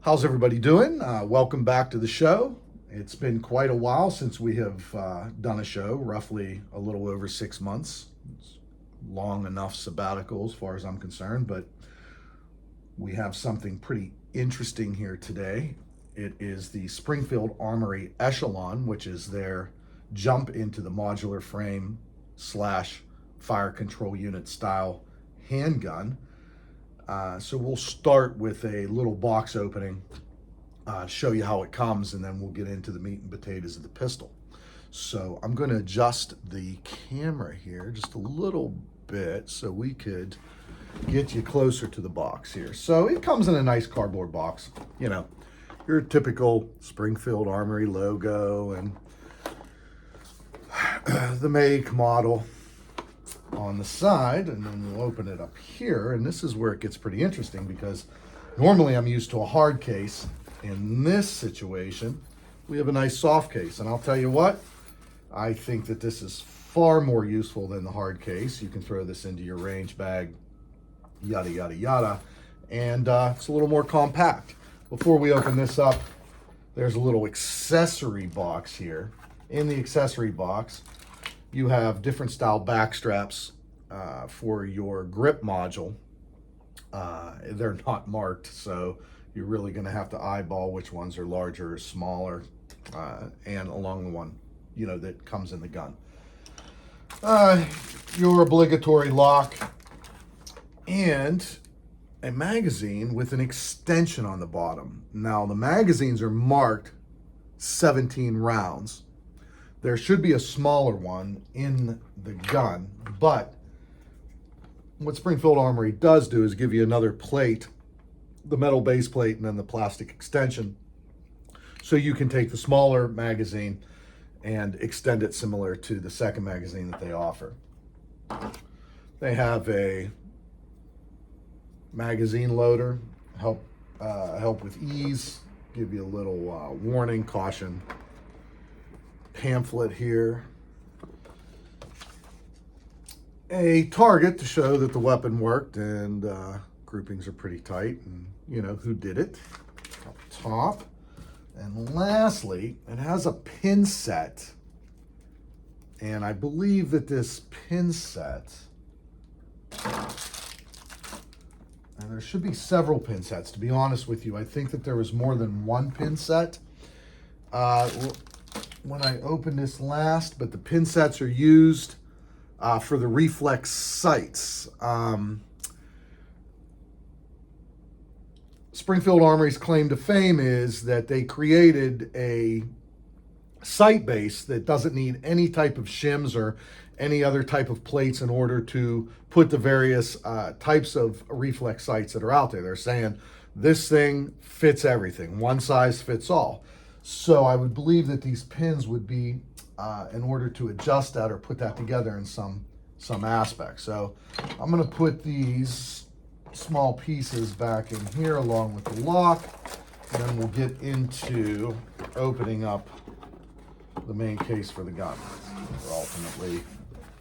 How's everybody doing? Welcome back to the show. It's been quite a while since we have done a show, roughly a little over 6 months. It's long enough sabbatical as far as I'm concerned, but we have something pretty interesting here today. It is the Springfield Armory Echelon, which is their jump into the modular frame / fire control unit style handgun. So we'll start with a little box opening, show you how it comes, and then we'll get into the meat and potatoes of the pistol. So I'm going to adjust the camera here just a little bit so we could get you closer to the box here. So it comes in a nice cardboard box, you know, your typical Springfield Armory logo and the make, model on the side, and then we'll open it up here, and this is where it gets pretty interesting because normally I'm used to a hard case. In this situation, we have a nice soft case, and I'll tell you what, I think that this is far more useful than the hard case. You can throw this into your range bag, yada, yada, yada, and it's a little more compact. Before we open this up, there's a little accessory box here. In the accessory box, you have different style back straps for your grip module. They're not marked, so you're really going to have to eyeball which ones are larger or smaller, and along the one, you know, that comes in the gun. Your obligatory lock and a magazine with an extension on the bottom. Now, the magazines are marked 17 rounds. There should be a smaller one in the gun, but what Springfield Armory does do is give you another plate, the metal base plate and then the plastic extension, so you can take the smaller magazine and extend it similar to the second magazine that they offer. They have a magazine loader, help with ease, give you a little warning, caution, pamphlet here, a target to show that the weapon worked, and groupings are pretty tight, and you know who did it up top. And lastly, it has a pin set, and I believe that this pin set, and there should be several pin sets, to be honest with you. I think that there was more than one pin set when I opened this last, but the pin sets are used for the reflex sights. Springfield Armory's claim to fame is that they created a sight base that doesn't need any type of shims or any other type of plates in order to put the various types of reflex sights that are out there. They're saying this thing fits everything, one size fits all. So I would believe that these pins would be in order to adjust that or put that together in some aspect. So I'm going to put these small pieces back in here along with the lock, and then we'll get into opening up the main case for the gun we're ultimately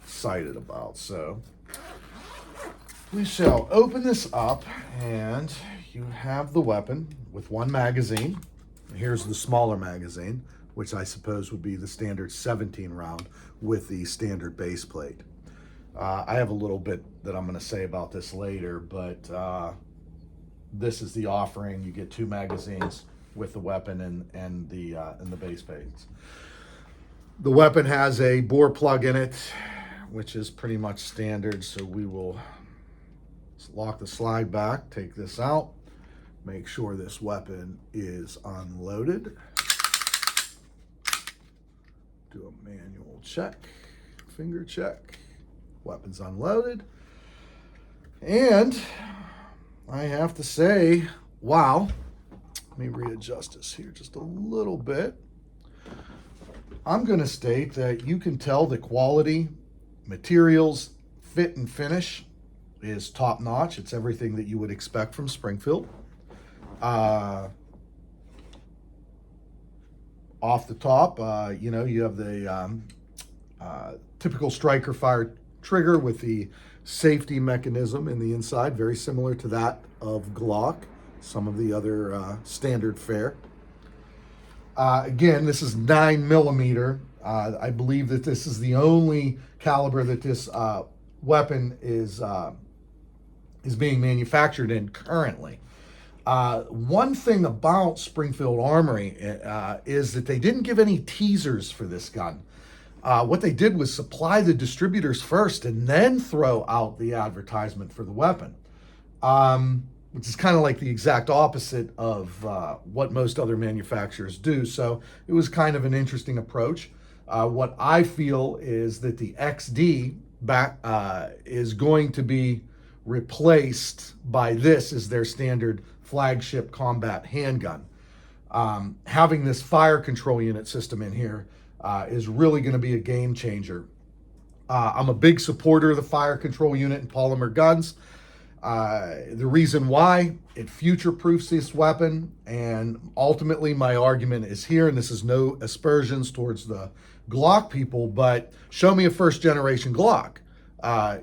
excited about. So we shall open this up, and you have the weapon with one magazine. Here's the smaller magazine, which I suppose would be the standard 17 round with the standard base plate. I have a little bit that I'm going to say about this later, but this is the offering. You get 2 magazines with the weapon and the base plates. The weapon has a bore plug in it, which is pretty much standard. So we will lock the slide back, take this out, make sure this weapon is unloaded. Do a manual check, finger check. Weapon's unloaded. And I have to say, wow, me readjust this here just a little bit. I'm going to state that you can tell the quality, materials, fit, and finish is top notch. It's everything that you would expect from Springfield. Off the top, you know, you have the typical striker fire trigger with the safety mechanism in the inside, very similar to that of Glock, some of the other standard fare. Again, this is 9mm. I believe that this is the only caliber that this weapon is being manufactured in currently. One thing about Springfield Armory is that they didn't give any teasers for this gun. What they did was supply the distributors first and then throw out the advertisement for the weapon, which is kind of like the exact opposite of what most other manufacturers do. So it was kind of an interesting approach. What I feel is that the XD is going to be replaced by this as their standard flagship combat handgun. Having this fire control unit system in here is really going to be a game changer. I'm a big supporter of the fire control unit in polymer guns. The reason why, it future-proofs this weapon, and ultimately my argument is here, and this is no aspersions towards the Glock people, but show me a first-generation Glock.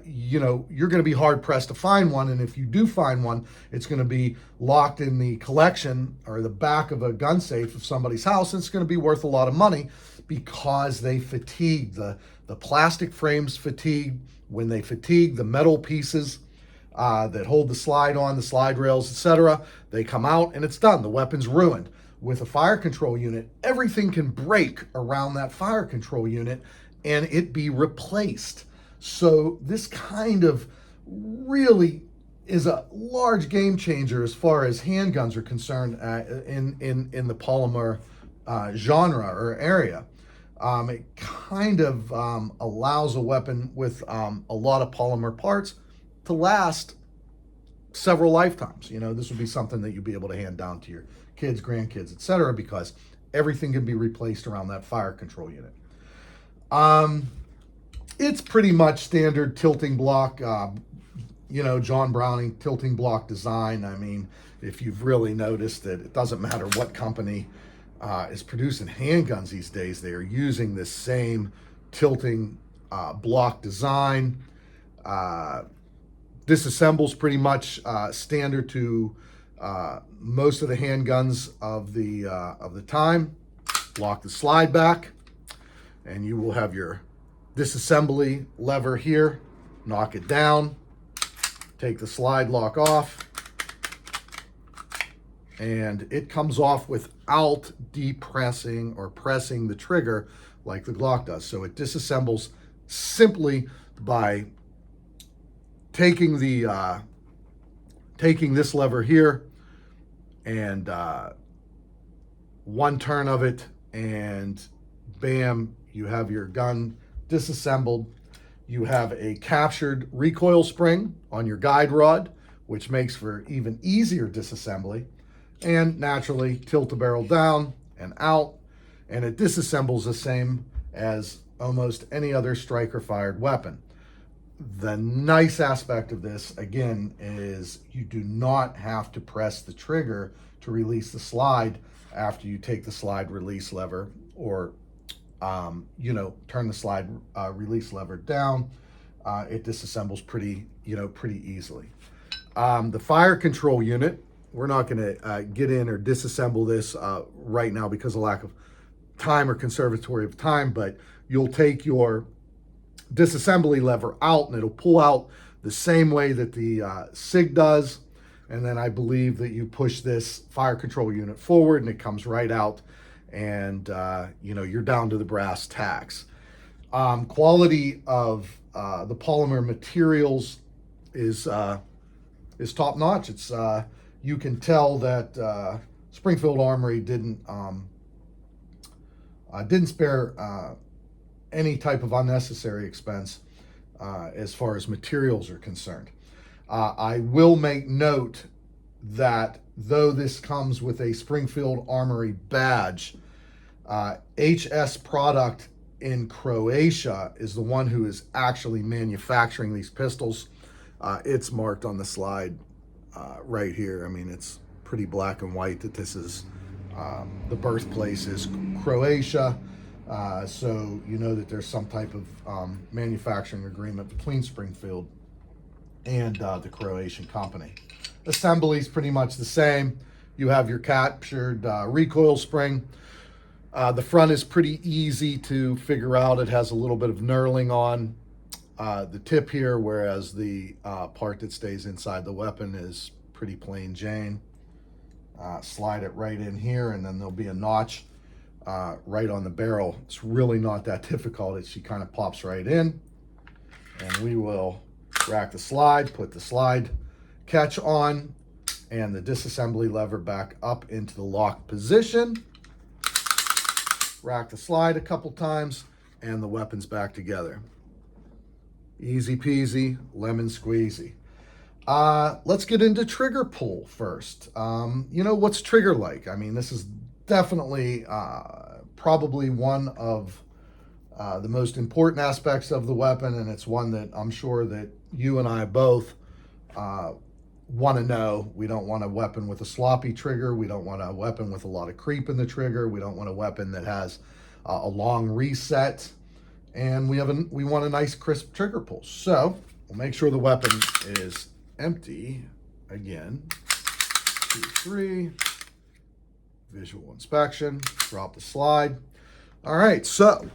You know, you're going to be hard-pressed to find one, and if you do find one, it's going to be locked in the collection or the back of a gun safe of somebody's house, and it's going to be worth a lot of money because they fatigue. The plastic frames fatigue. When they fatigue, the metal pieces that hold the slide on, the slide rails, etc., they come out and it's done. The weapon's ruined. With a fire control unit, everything can break around that fire control unit and it be replaced. So this kind of really is a large game changer as far as handguns are concerned in the polymer genre or area. It kind of allows a weapon with a lot of polymer parts to last several lifetimes. You know, this would be something that you'd be able to hand down to your kids, grandkids, etc., because everything can be replaced around that fire control unit. It's pretty much standard tilting block, you know, John Browning tilting block design. I mean, if you've really noticed that it doesn't matter what company is producing handguns these days, they are using this same tilting block design. Disassemble's pretty much standard to most of the handguns of the time. Lock the slide back, and you will have your disassembly lever here. Knock it down. Take the slide lock off, and it comes off without depressing or pressing the trigger like the Glock does. So it disassembles simply by taking the taking this lever here and one turn of it, and bam, you have your gun disassembled. You have a captured recoil spring on your guide rod, which makes for even easier disassembly. And naturally, tilt the barrel down and out, and it disassembles the same as almost any other striker-fired weapon. The nice aspect of this, again, is you do not have to press the trigger to release the slide after you take the slide release lever, or you know, turn the slide release lever down. It disassembles pretty easily. The fire control unit, we're not going to get in or disassemble this right now because of lack of time or conservatory of time, but you'll take your disassembly lever out and it'll pull out the same way that the SIG does, and then I believe that you push this fire control unit forward and it comes right out, and you know, you're down to the brass tacks. Quality of the polymer materials is top notch. It's you can tell that Springfield Armory didn't spare any type of unnecessary expense as far as materials are concerned. I will make note that though this comes with a Springfield Armory badge, HS Product in Croatia is the one who is actually manufacturing these pistols. It's marked on the slide right here. I mean, it's pretty black and white that this is the birthplace is Croatia. So you know that there's some type of manufacturing agreement between Springfield and the Croatian company. Assembly is pretty much the same. You have your captured recoil spring. The front is pretty easy to figure out. It has a little bit of knurling on the tip here, whereas the part that stays inside the weapon is pretty plain Jane. Slide it right in here, and then there'll be a notch right on the barrel. It's really not that difficult. She kind of pops right in, and we will rack the slide, put the slide catch on, and the disassembly lever back up into the lock position. Rack the slide a couple times, and the weapon's back together. Easy peasy, lemon squeezy. Let's get into trigger pull first. You know, what's trigger like? I mean, this is definitely probably one of the most important aspects of the weapon, and it's one that I'm sure that you and I both want to know. We don't want a weapon with a sloppy trigger. We don't want a weapon with a lot of creep in the trigger. We don't want a weapon that has a long reset, and we want a nice crisp trigger pull. So we'll make sure the weapon is empty again. 2, 3, visual inspection, drop the slide. All right, so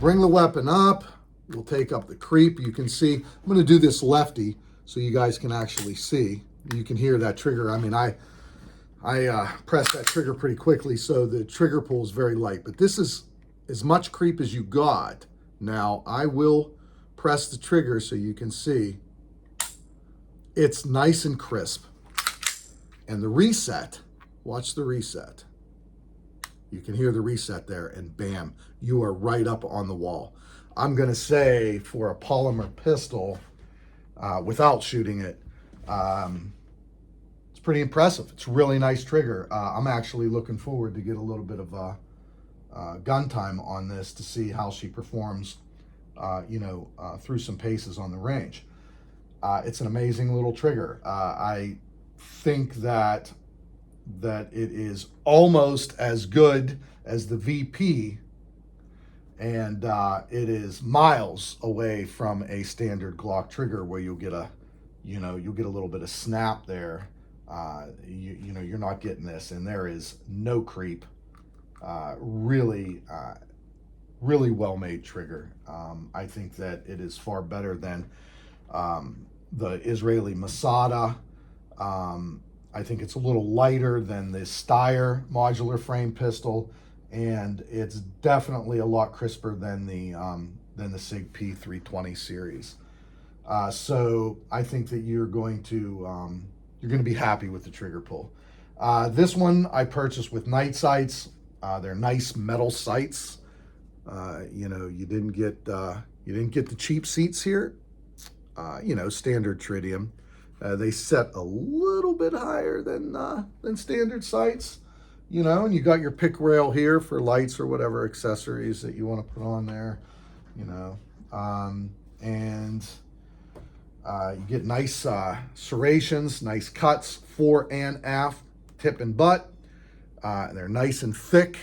bring the weapon up. We'll take up the creep. You can see, I'm going to do this lefty so you guys can actually see. You can hear that trigger. I mean, I press that trigger pretty quickly, so the trigger pull is very light, but this is as much creep as you got. Now, I will press the trigger so you can see it's nice and crisp. And the reset, watch the reset. You can hear the reset there, and bam, you are right up on the wall. I'm going to say for a polymer pistol, without shooting it, it's pretty impressive. It's a really nice trigger. I'm actually looking forward to get a little bit of gun time on this to see how she performs, through some paces on the range. It's an amazing little trigger. I think that it is almost as good as the VP, and it is miles away from a standard Glock trigger where you'll get a little bit of snap there. You're not getting this, and there is no creep. Really well-made trigger. I think that it is far better than the Israeli Masada. I think it's a little lighter than the Steyr modular frame pistol, and it's definitely a lot crisper than the SIG P320 series. So I think that you're going to be happy with the trigger pull. This one I purchased with night sights. They're nice metal sights. You didn't get the cheap seats here. Standard tritium. They set a little bit higher than standard sights, and you got your pick rail here for lights or whatever accessories that you want to put on there, and you get nice serrations, nice cuts, fore and aft, tip and butt. They're nice and thick.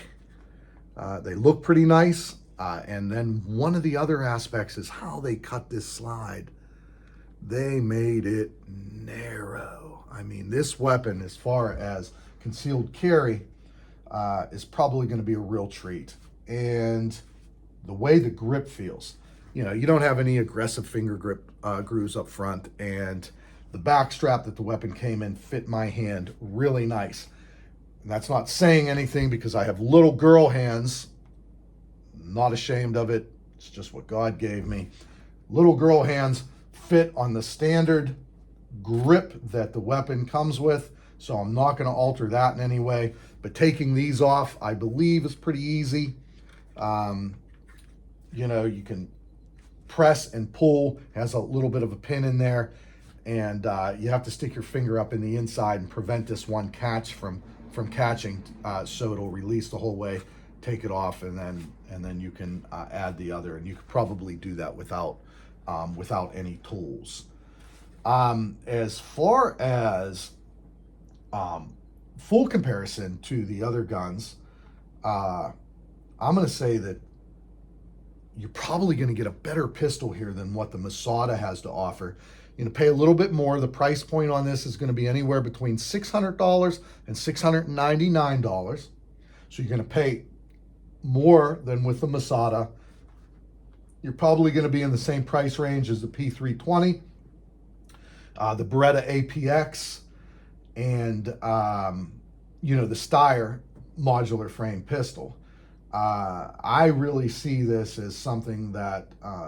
They look pretty nice. And then one of the other aspects is how they cut this slide. They made it narrow. I mean, this weapon, as far as concealed carry, is probably going to be a real treat. And the way the grip feels, you don't have any aggressive finger grip grooves up front, and the back strap that the weapon came in fit my hand really nice. And that's not saying anything because I have little girl hands. Not ashamed of it. It's just what God gave me. Little girl hands fit on the standard grip that the weapon comes with, so I'm not going to alter that in any way. But taking these off, I believe, is pretty easy. You can press and pull. Has a little bit of a pin in there. and you have to stick your finger up in the inside and prevent this one catch from catching, so it'll release the whole way, take it off, and then you can add the other, and you could probably do that without any tools. As far as full comparison to the other guns, I'm going to say that you're probably going to get a better pistol here than what the Masada has to offer. You're going to pay a little bit more. The price point on this is going to be anywhere between $600 and $699. So you're going to pay more than with the Masada. You're probably going to be in the same price range as the P320, the Beretta APX, and the Steyr modular frame pistol. I really see this as something that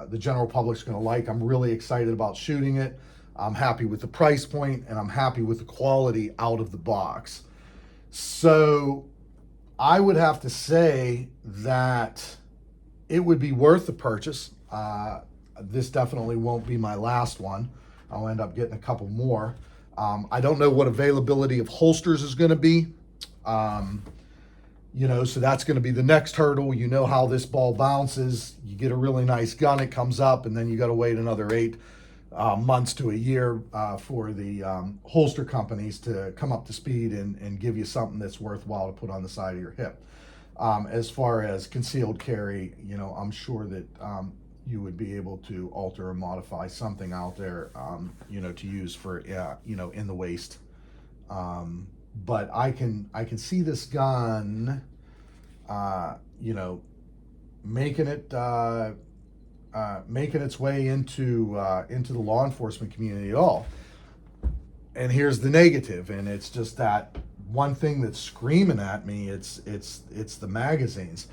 the general public's going to like. I'm really excited about shooting it. I'm happy with the price point, and I'm happy with the quality out of the box. So I would have to say that it would be worth the purchase. This definitely won't be my last one. I'll end up getting a couple more. I don't know what availability of holsters is going to be. So that's going to be the next hurdle. You know how this ball bounces. You get a really nice gun, it comes up, and then you got to wait another 8 months to a year for the holster companies to come up to speed and give you something that's worthwhile to put on the side of your hip. As far as concealed carry, I'm sure that you would be able to alter or modify something out there, to use for, in the waist. But I can see this gun, making its way into the law enforcement community at all. And here's the negative, and it's just that one thing that's screaming at me. It's the magazines.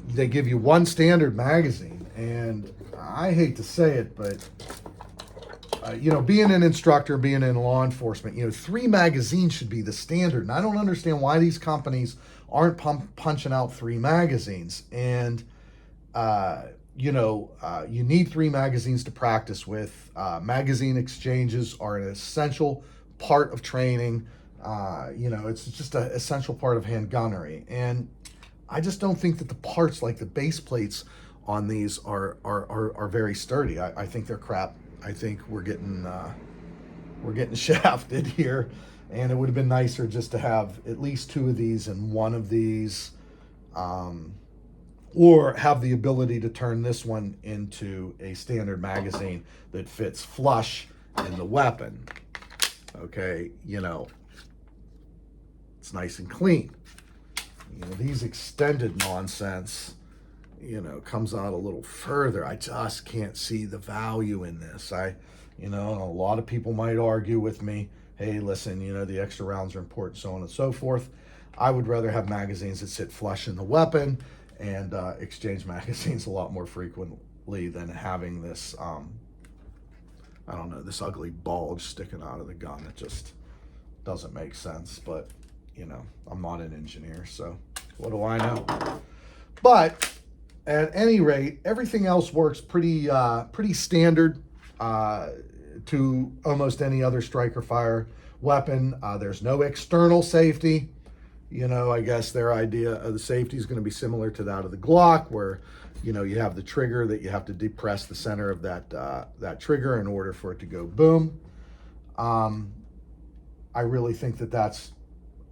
They give you one standard magazine, and I hate to say it, but being an instructor, being in law enforcement, 3 magazines should be the standard. And I don't understand why these companies aren't punching out 3 magazines. And, you need 3 magazines to practice with. Magazine exchanges are an essential part of training. It's just an essential part of handgunnery. And I just don't think that the parts, like the base plates on these, are very sturdy. I think they're crap. I think we're getting shafted here, and it would have been nicer just to have at least 2 of these and 1 of these, or have the ability to turn this one into a standard magazine that fits flush in the weapon. Okay, it's nice and clean. These extended nonsense, comes out a little further. I just can't see the value in this. A lot of people might argue with me, hey, listen, the extra rounds are important, so on and so forth. I would rather have magazines that sit flush in the weapon and exchange magazines a lot more frequently than having this, this ugly bulge sticking out of the gun. It just doesn't make sense, but, I'm not an engineer, so what do I know? But at any rate, everything else works pretty standard to almost any other striker fire weapon. There's no external safety. I guess their idea of the safety is going to be similar to that of the Glock, where you have the trigger that you have to depress the center of that trigger in order for it to go boom. I really think that that's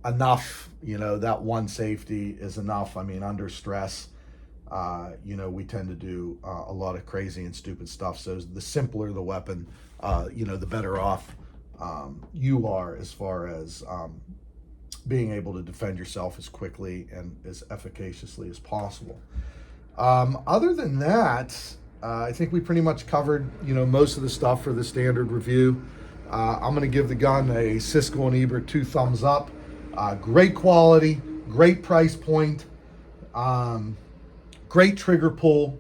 enough. That one safety is enough. Under stress, we tend to do a lot of crazy and stupid stuff. So the simpler the weapon, the better off you are as far as being able to defend yourself as quickly and as efficaciously as possible. Other than that, I think we pretty much covered, most of the stuff for the standard review. I'm going to give the gun a Siskel and Ebert 2 thumbs up. Great quality, great price point, great trigger pull,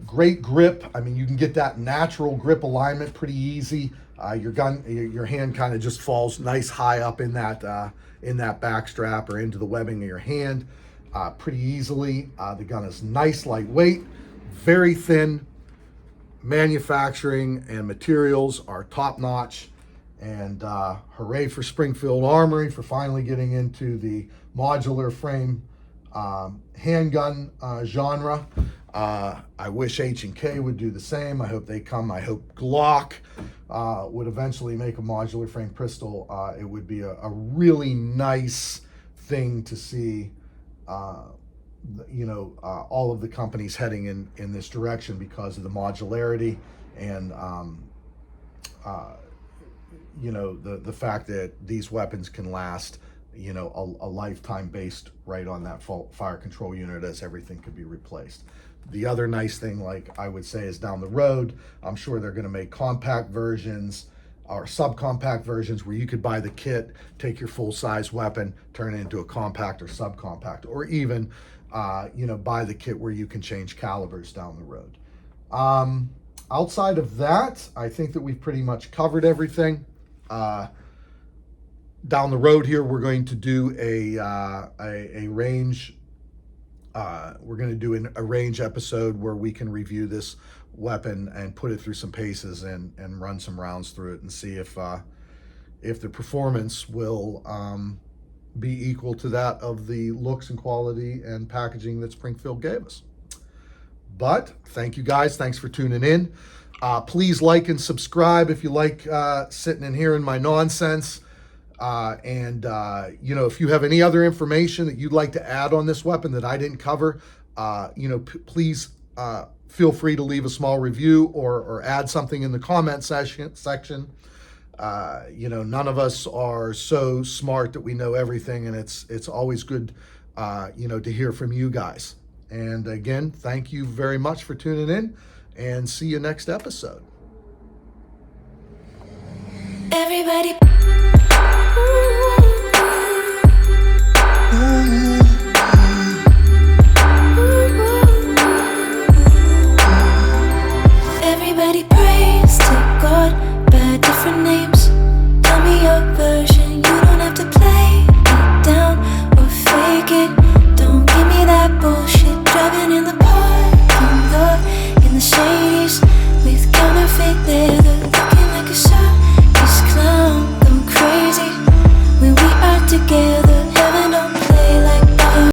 great grip. You can get that natural grip alignment pretty easy. Your hand kind of just falls nice high up in that back strap or into the webbing of your hand pretty easily. The gun is nice, lightweight, very thin, manufacturing and materials are top notch. And hooray for Springfield Armory for finally getting into the modular frame handgun genre. I wish H&K would do the same. I hope they come. I hope Glock would eventually make a modular frame pistol. It would be a really nice thing to see, all of the companies heading in this direction because of the modularity and the fact that these weapons can last a lifetime based right on that fire control unit, as everything could be replaced. The other nice thing, like I would say, is down the road, I'm sure they're going to make compact versions or subcompact versions where you could buy the kit, take your full size weapon, turn it into a compact or subcompact, or even buy the kit where you can change calibers down the road. Outside of that, I think that we've pretty much covered everything. Down the road here, we're going to do a range. We're going to do a range episode where we can review this weapon and put it through some paces and run some rounds through it and see if the performance will be equal to that of the looks and quality and packaging that Springfield gave us. But thank you guys. Thanks for tuning in. Please like and subscribe if you like sitting in here in my nonsense. If you have any other information that you'd like to add on this weapon that I didn't cover, please feel free to leave a small review or add something in the comment section. None of us are so smart that we know everything, and it's always good, to hear from you guys. And again, thank you very much for tuning in, and see you next episode. Everybody. Everybody prays to God by different names. Tell me your version.